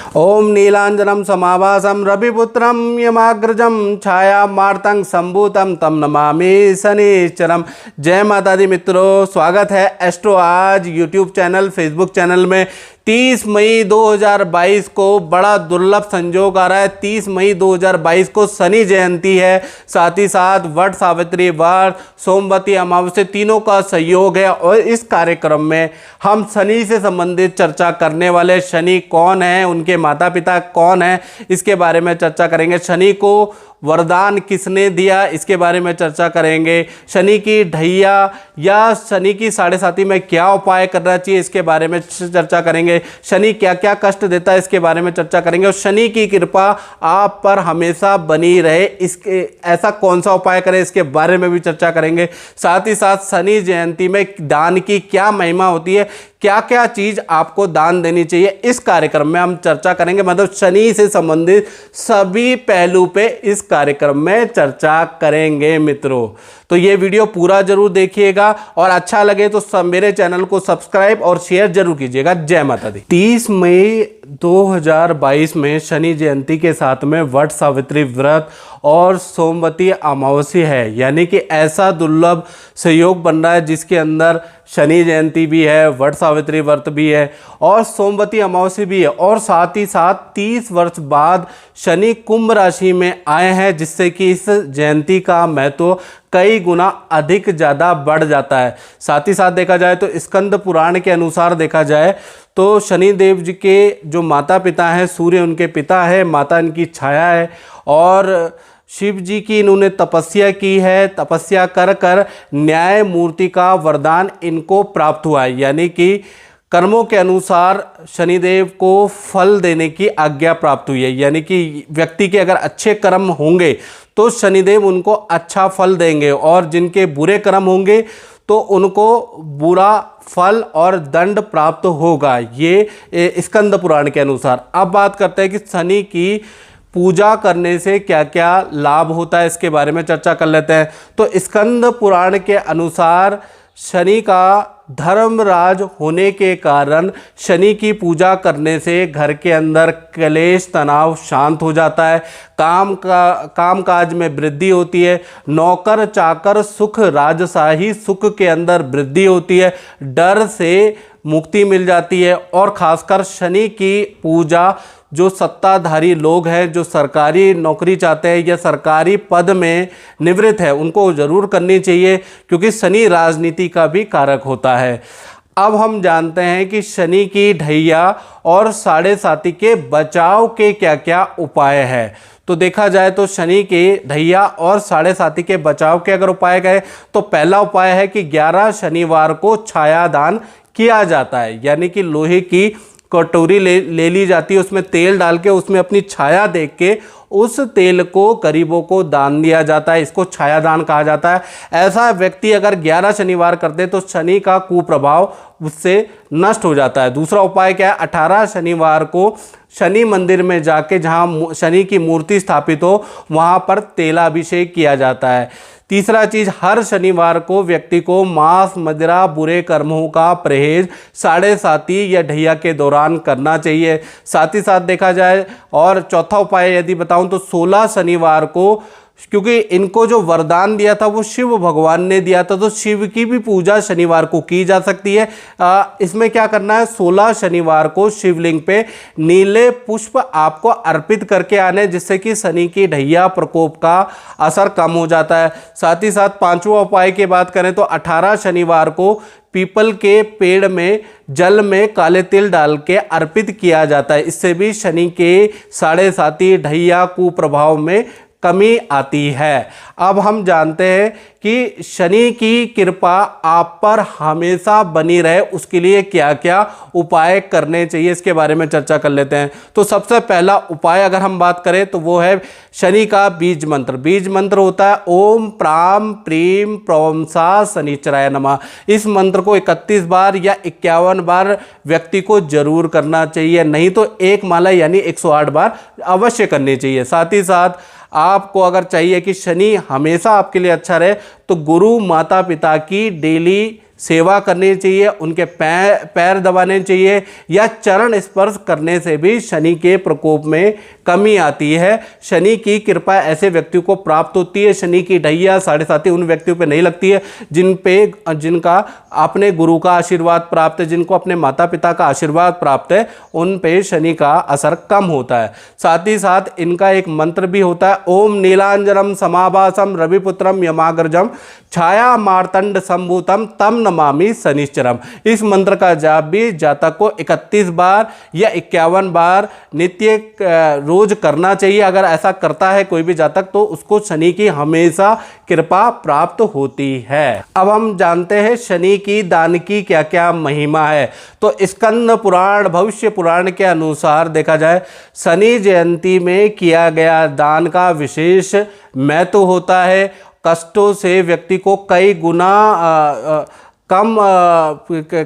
ओम नीलांजनम समाभासम रविपुत्रम यमाग्रजम छाया मार्तंग संभूतम तम नमामि शनिश्चरम। जय माता दी मित्रों, स्वागत है एस्ट्रो आज यूट्यूब चैनल फेसबुक चैनल में। 30 मई 2022 को बड़ा दुर्लभ संजोग आ रहा है। 30 मई 2022 को शनि जयंती है, साथ ही साथ वट सावित्री व्रत, सोमवती अमावस्या तीनों का संयोग है। और इस कार्यक्रम में हम शनि से संबंधित चर्चा करने वाले, शनि कौन है, उनके माता पिता कौन है, इसके बारे में चर्चा करेंगे। शनि को वरदान किसने दिया, इसके बारे में चर्चा करेंगे। शनि की ढैया या शनि की साढ़े साती में क्या उपाय करना चाहिए, इसके बारे में चर्चा करेंगे। शनि क्या क्या कष्ट देता है, इसके बारे में चर्चा करेंगे। और शनि की कृपा आप पर हमेशा बनी रहे, इसके ऐसा कौन सा उपाय करें, इसके बारे में भी चर्चा करेंगे। साथ ही साथ शनि जयंती में दान की क्या महिमा होती है, क्या क्या चीज आपको दान देनी चाहिए, इस कार्यक्रम में हम चर्चा करेंगे। मतलब शनि से संबंधित सभी पहलू पे इस कार्यक्रम में चर्चा करेंगे मित्रों। तो ये वीडियो पूरा जरूर देखिएगा और अच्छा लगे तो मेरे चैनल को सब्सक्राइब और शेयर जरूर कीजिएगा। जय माता दी। 30 मई 2022 में शनि जयंती के साथ में वट सावित्री व्रत और सोमवती अमावस्या है, यानी कि ऐसा दुर्लभ संयोग बन रहा है जिसके अंदर शनि जयंती भी है, वट सावित्री व्रत भी है और सोमवती अमावस्या भी है। और साथ ही साथ 30 वर्ष बाद शनि कुंभ राशि में आए हैं, जिससे कि इस जयंती का महत्व कई गुना अधिक ज़्यादा बढ़ जाता है। साथ ही साथ देखा जाए तो स्कंद पुराण के अनुसार देखा जाए तो शनि देव जी के जो माता पिता हैं, सूर्य उनके पिता है, माता इनकी छाया है और शिव जी की इन्होंने तपस्या की है। तपस्या कर कर न्याय मूर्ति का वरदान इनको प्राप्त हुआ है, यानी कि कर्मों के अनुसार शनिदेव को फल देने की आज्ञा प्राप्त हुई है। यानी कि व्यक्ति के अगर अच्छे कर्म होंगे तो शनिदेव उनको अच्छा फल देंगे और जिनके बुरे कर्म होंगे तो उनको बुरा फल और दंड प्राप्त होगा, ये स्कंद पुराण के अनुसार। अब बात करते हैं कि शनि की पूजा करने से क्या क्या लाभ होता है, इसके बारे में चर्चा कर लेते हैं। तो स्कंद पुराण के अनुसार शनि का धर्मराज होने के कारण शनि की पूजा करने से घर के अंदर क्लेश तनाव शांत हो जाता है, काम काज में वृद्धि होती है, नौकर चाकर सुख राजशाही सुख के अंदर वृद्धि होती है, डर से मुक्ति मिल जाती है। और खासकर शनि की पूजा जो सत्ताधारी लोग हैं, जो सरकारी नौकरी चाहते हैं या सरकारी पद में निवृत्त है, उनको ज़रूर करनी चाहिए, क्योंकि शनि राजनीति का भी कारक होता है। अब हम जानते हैं कि शनि की ढैया और साढ़े साती के बचाव के क्या क्या उपाय हैं। तो देखा जाए तो शनि के ढैया और साढ़े साती के बचाव के अगर उपाय करें तो पहला उपाय है कि 11 शनिवार को छायादान किया जाता है, यानी कि लोहे की कटोरी ले ली जाती है, उसमें तेल डाल के उसमें अपनी छाया देख के उस तेल को गरीबों को दान दिया जाता है। इसको छायादान कहा जाता है। ऐसा व्यक्ति अगर 11 शनिवार करते तो शनि का कुप्रभाव उससे नष्ट हो जाता है। दूसरा उपाय क्या है, 18 शनिवार को शनि मंदिर में जाके जहाँ शनि की मूर्ति स्थापित हो वहाँ पर तेलाभिषेक किया जाता है। तीसरा चीज़, हर शनिवार को व्यक्ति को मांस मदिरा बुरे कर्मों का परहेज साढ़े साती या ढैया के दौरान करना चाहिए। साथ ही साथ देखा जाए और चौथा उपाय यदि बताऊं तो 16 शनिवार को, क्योंकि इनको जो वरदान दिया था वो शिव भगवान ने दिया था, तो शिव की भी पूजा शनिवार को की जा सकती है। इसमें क्या करना है, 16 शनिवार को शिवलिंग पे नीले पुष्प आपको अर्पित करके आने, जिससे कि शनि की ढैया प्रकोप का असर कम हो जाता है। साथ ही साथ पांचवा उपाय की बात करें तो 18 शनिवार को पीपल के पेड़ में जल में काले तिल डाल के अर्पित किया जाता है। इससे भी शनि के साढ़े साती ढैया कुप्रभाव में कमी आती है। अब हम जानते हैं कि शनि की कृपा आप पर हमेशा बनी रहे, उसके लिए क्या क्या उपाय करने चाहिए, इसके बारे में चर्चा कर लेते हैं। तो सबसे पहला उपाय अगर हम बात करें तो वो है शनि का बीज मंत्र। बीज मंत्र होता है ओम प्राम प्रीम प्रवंसा शनिचराय नमः। इस मंत्र को 31 बार या 51 बार व्यक्ति को जरूर करना चाहिए, नहीं तो एक माला यानी 108 बार अवश्य करनी चाहिए। साथ ही साथ आपको अगर चाहिए कि शनि हमेशा आपके लिए अच्छा रहे तो गुरु माता पिता की डेली सेवा करनी चाहिए, उनके पैर दबाने चाहिए या चरण स्पर्श करने से भी शनि के प्रकोप में कमी आती है। शनि की कृपा ऐसे व्यक्तियों को प्राप्त होती है। शनि की ढैया साढ़े साती उन व्यक्तियों पे नहीं लगती है जिनका अपने गुरु का आशीर्वाद प्राप्त है, जिनको अपने माता पिता का आशीर्वाद प्राप्त है, उन पे शनि का असर कम होता है। साथ ही साथ इनका एक मंत्र भी होता है, ओम नीलांजनम समाभासम रविपुत्रम यमाग्रजम छाया मार्तंड संभूतम तम नमामि शनिश्चरम। इस मंत्र का जाप भी जातक को 31 बार या 51 बार नित्य रोज करना चाहिए। अगर ऐसा करता है कोई भी जातक तो उसको शनि की हमेशा कृपा प्राप्त होती है। अब हम जानते हैं शनि की दान की क्या क्या महिमा है। तो स्कंद पुराण भविष्य पुराण के अनुसार देखा जाए शनि जयंती में किया गया दान का विशेष महत्व होता है। कष्टों से व्यक्ति को कई गुना कम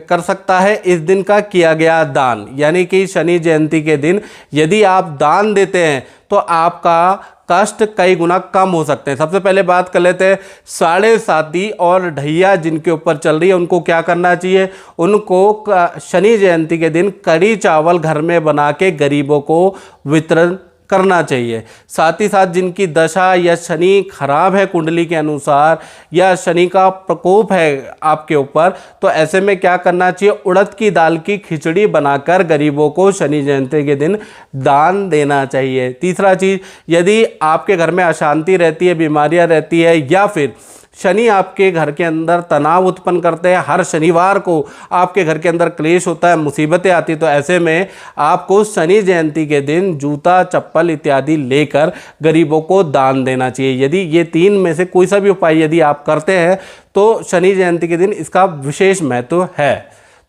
कर सकता है इस दिन का किया गया दान। यानी कि शनि जयंती के दिन यदि आप दान देते हैं तो आपका कष्ट कई गुना कम हो सकते हैं। सबसे पहले बात कर लेते हैं साढ़े साती और ढैया जिनके ऊपर चल रही है उनको क्या करना चाहिए। उनको शनि जयंती के दिन कड़ी चावल घर में बना के गरीबों को वितरण करना चाहिए। साथ ही साथ जिनकी दशा या शनि खराब है कुंडली के अनुसार या शनि का प्रकोप है आपके ऊपर, तो ऐसे में क्या करना चाहिए, उड़द की दाल की खिचड़ी बनाकर गरीबों को शनि जयंती के दिन दान देना चाहिए। तीसरा चीज़, यदि आपके घर में अशांति रहती है, बीमारियां रहती है या फिर शनि आपके घर के अंदर तनाव उत्पन्न करते हैं, हर शनिवार को आपके घर के अंदर क्लेश होता है, मुसीबतें आती, तो ऐसे में आपको शनि जयंती के दिन जूता चप्पल इत्यादि लेकर गरीबों को दान देना चाहिए। यदि ये तीन में से कोई सा भी उपाय यदि आप करते हैं तो शनि जयंती के दिन इसका विशेष महत्व है।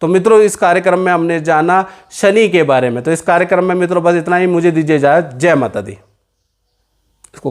तो मित्रों इस कार्यक्रम में हमने जाना शनि के बारे में। तो इस कार्यक्रम में मित्रों बस इतना ही। मुझे दीजिए इजाज़त। जय माता दी।